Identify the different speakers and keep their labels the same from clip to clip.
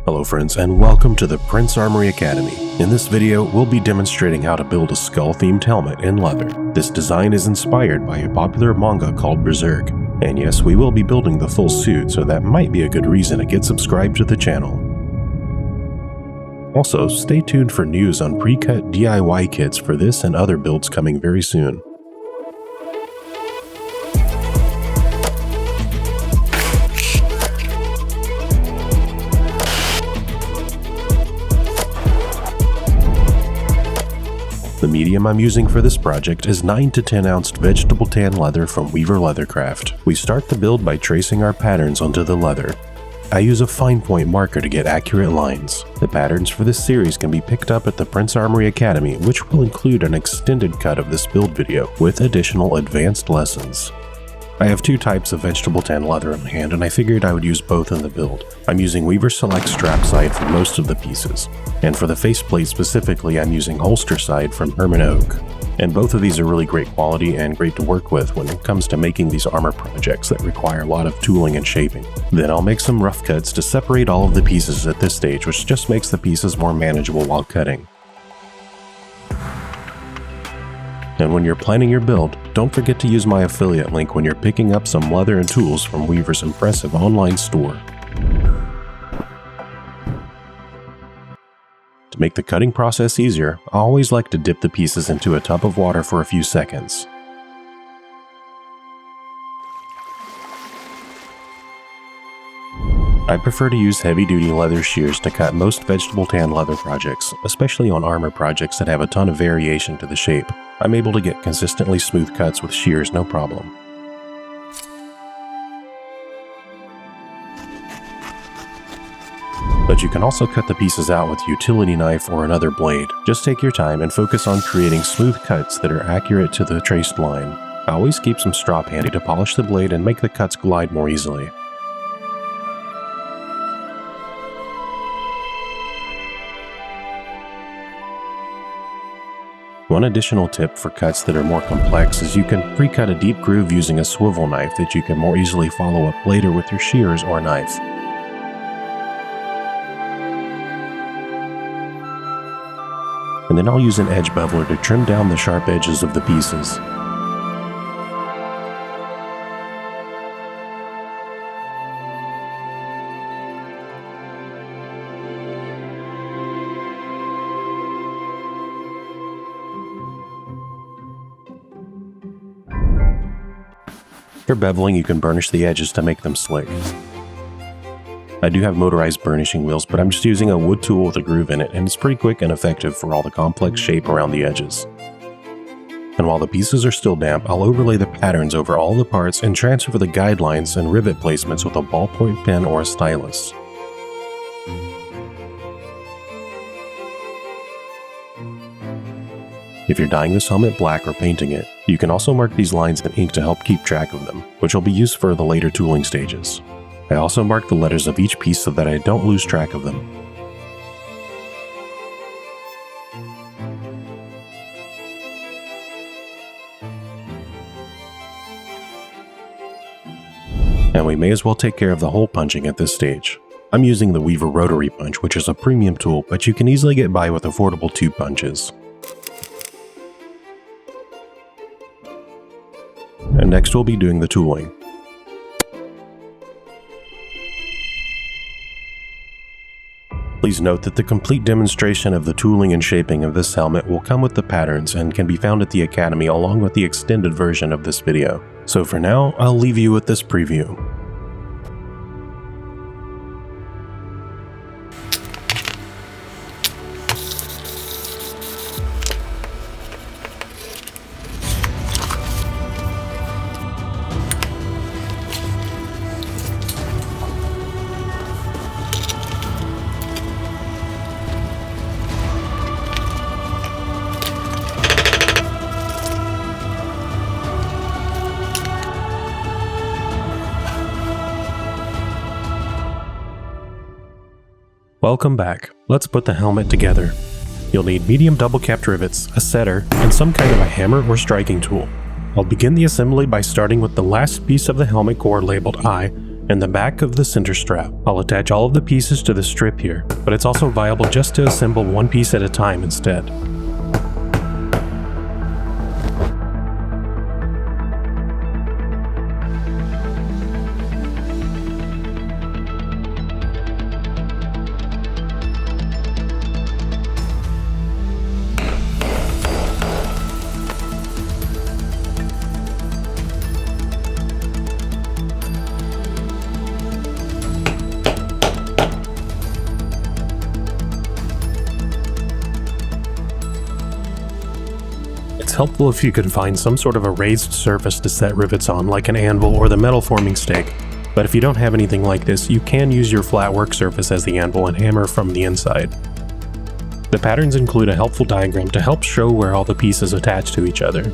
Speaker 1: Hello friends, and welcome to the Prince Armory Academy. In this video, we'll be demonstrating how to build a skull-themed helmet in leather. This design is inspired by a popular manga called Berserk. And yes, we will be building the full suit, so that might be a good reason to get subscribed to the channel. Also, stay tuned for news on pre-cut DIY kits for this and other builds coming very soon. The medium I'm using for this project is 9 to 10 ounce vegetable tan leather from Weaver Leathercraft. We start the build by tracing our patterns onto the leather. I use a fine point marker to get accurate lines. The patterns for this series can be picked up at the Prince Armory Academy, which will include an extended cut of this build video with additional advanced lessons. I have two types of vegetable tan leather in hand, and I figured I would use both in the build. I'm using Weaver Select strap side for most of the pieces, and for the faceplate specifically I'm using holster side from Herman Oak. And both of these are really great quality and great to work with when it comes to making these armor projects that require a lot of tooling and shaping. Then I'll make some rough cuts to separate all of the pieces at this stage, which just makes the pieces more manageable while cutting. And when you're planning your build, don't forget to use my affiliate link when you're picking up some leather and tools from Weaver's impressive online store. To make the cutting process easier, I always like to dip the pieces into a tub of water for a few seconds. I prefer to use heavy-duty leather shears to cut most vegetable tan leather projects, especially on armor projects that have a ton of variation to the shape. I'm able to get consistently smooth cuts with shears no problem. But you can also cut the pieces out with a utility knife or another blade. Just take your time and focus on creating smooth cuts that are accurate to the traced line. I always keep some strop handy to polish the blade and make the cuts glide more easily. One additional tip for cuts that are more complex is you can pre-cut a deep groove using a swivel knife that you can more easily follow up later with your shears or knife. And then I'll use an edge beveler to trim down the sharp edges of the pieces. For beveling, you can burnish the edges to make them slick. I do have motorized burnishing wheels, but I'm just using a wood tool with a groove in it, and it's pretty quick and effective for all the complex shape around the edges. And while the pieces are still damp, I'll overlay the patterns over all the parts and transfer the guidelines and rivet placements with a ballpoint pen or a stylus. If you're dyeing this helmet black or painting it, you can also mark these lines in ink to help keep track of them, which will be used for the later tooling stages. I also mark the letters of each piece so that I don't lose track of them. And we may as well take care of the hole punching at this stage. I'm using the Weaver Rotary Punch, which is a premium tool, but you can easily get by with affordable tube punches. And next we'll be doing the tooling. Please note that the complete demonstration of the tooling and shaping of this helmet will come with the patterns and can be found at the Academy along with the extended version of this video. So for now, I'll leave you with this preview. Welcome back. Let's put the helmet together. You'll need medium double capped rivets, a setter, and some kind of a hammer or striking tool. I'll begin the assembly by starting with the last piece of the helmet core labeled I and the back of the center strap. I'll attach all of the pieces to the strip here, but it's also viable just to assemble one piece at a time instead. It's helpful if you can find some sort of a raised surface to set rivets on, like an anvil or the metal forming stake. But if you don't have anything like this, you can use your flat work surface as the anvil and hammer from the inside. The patterns include a helpful diagram to help show where all the pieces attach to each other.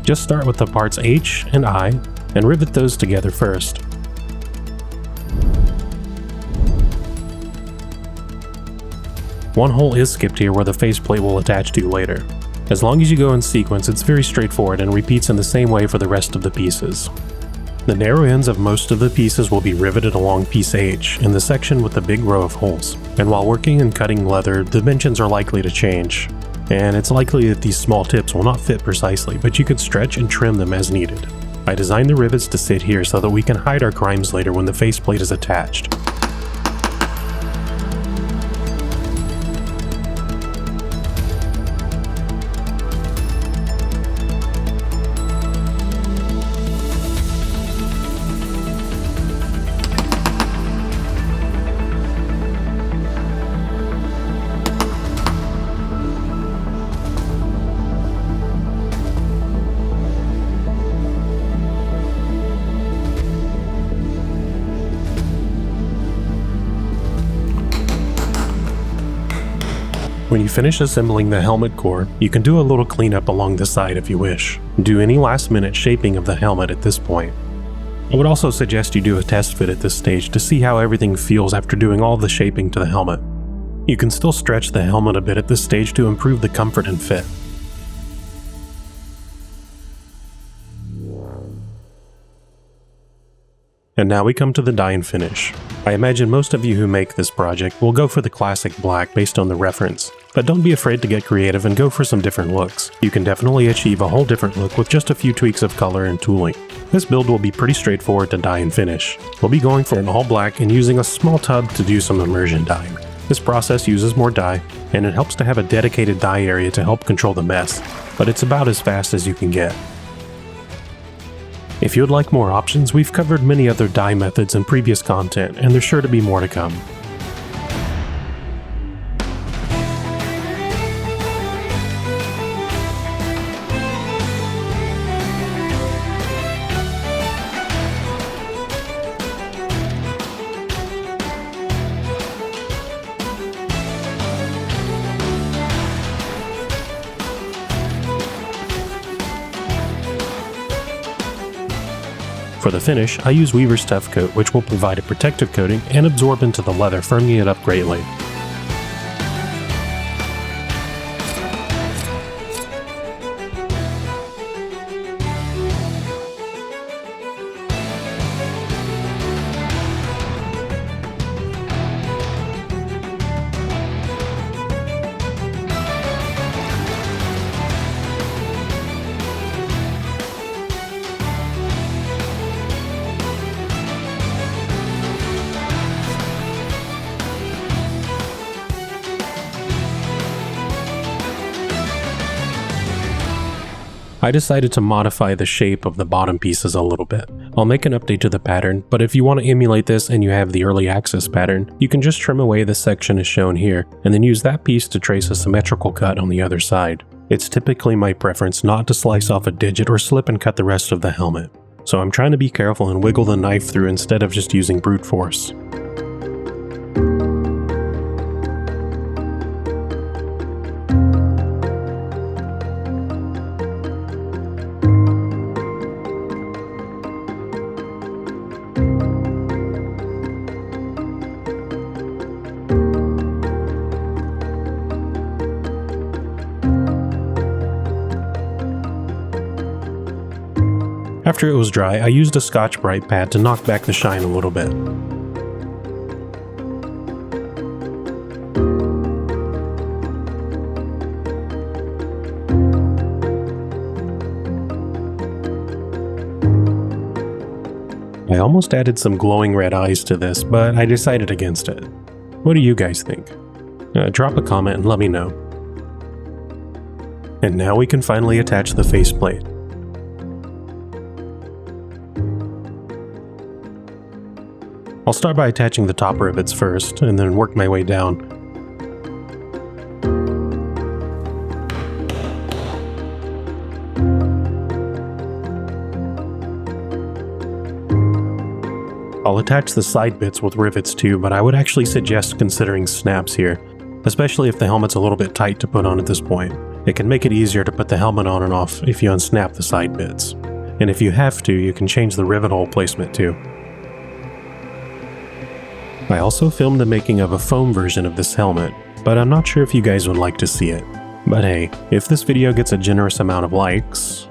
Speaker 1: Just start with the parts H and I, and rivet those together first. One hole is skipped here where the faceplate will attach to later. As long as you go in sequence, it's very straightforward and repeats in the same way for the rest of the pieces. The narrow ends of most of the pieces will be riveted along piece H in the section with the big row of holes, and while working and cutting leather, dimensions are likely to change. And it's likely that these small tips will not fit precisely, but you can stretch and trim them as needed. I designed the rivets to sit here so that we can hide our crimes later when the faceplate is attached. When you finish assembling the helmet core, you can do a little cleanup along the side if you wish. Do any last minute shaping of the helmet at this point. I would also suggest you do a test fit at this stage to see how everything feels after doing all the shaping to the helmet. You can still stretch the helmet a bit at this stage to improve the comfort and fit. And now we come to the dye and finish. I imagine most of you who make this project will go for the classic black based on the reference, but don't be afraid to get creative and go for some different looks. You can definitely achieve a whole different look with just a few tweaks of color and tooling. This build will be pretty straightforward to dye and finish. We'll be going for an all black and using a small tub to do some immersion dyeing. This process uses more dye, and it helps to have a dedicated dye area to help control the mess, but it's about as fast as you can get. If you would like more options, we've covered many other dye methods in previous content, and there's sure to be more to come. For the finish, I use Weaver's Tough Coat, which will provide a protective coating and absorb into the leather, firming it up greatly. I decided to modify the shape of the bottom pieces a little bit. I'll make an update to the pattern, but if you want to emulate this and you have the early access pattern, you can just trim away this section as shown here, and then use that piece to trace a symmetrical cut on the other side. It's typically my preference not to slice off a digit or slip and cut the rest of the helmet, so I'm trying to be careful and wiggle the knife through instead of just using brute force. After it was dry, I used a Scotch-Brite pad to knock back the shine a little bit. I almost added some glowing red eyes to this, but I decided against it. What do you guys think? Drop a comment and let me know. And now we can finally attach the faceplate. I'll start by attaching the top rivets first, and then work my way down. I'll attach the side bits with rivets too, but I would actually suggest considering snaps here, especially if the helmet's a little bit tight to put on at this point. It can make it easier to put the helmet on and off if you unsnap the side bits. And if you have to, you can change the rivet hole placement too. I also filmed the making of a foam version of this helmet, but I'm not sure if you guys would like to see it. But hey, if this video gets a generous amount of likes,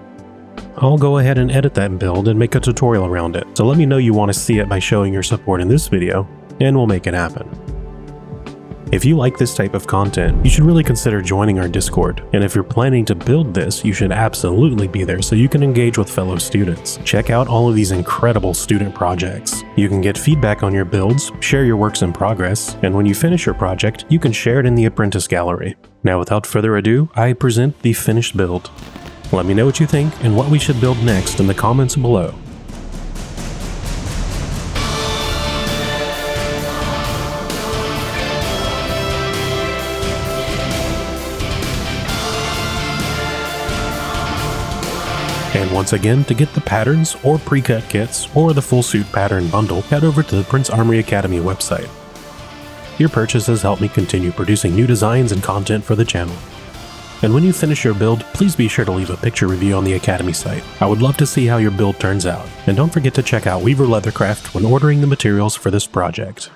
Speaker 1: I'll go ahead and edit that build and make a tutorial around it. So let me know you want to see it by showing your support in this video, and we'll make it happen. If you like this type of content, you should really consider joining our Discord, and if you're planning to build this, you should absolutely be there so you can engage with fellow students. Check out all of these incredible student projects. You can get feedback on your builds, share your works in progress, and when you finish your project, you can share it in the Apprentice Gallery. Now without further ado, I present the finished build. Let me know what you think and what we should build next in the comments below. And once again, to get the patterns or pre-cut kits or the full suit pattern bundle, head over to the Prince Armory Academy website. Your purchases help me continue producing new designs and content for the channel. And when you finish your build, please be sure to leave a picture review on the Academy site. I would love to see how your build turns out. And don't forget to check out Weaver Leathercraft when ordering the materials for this project.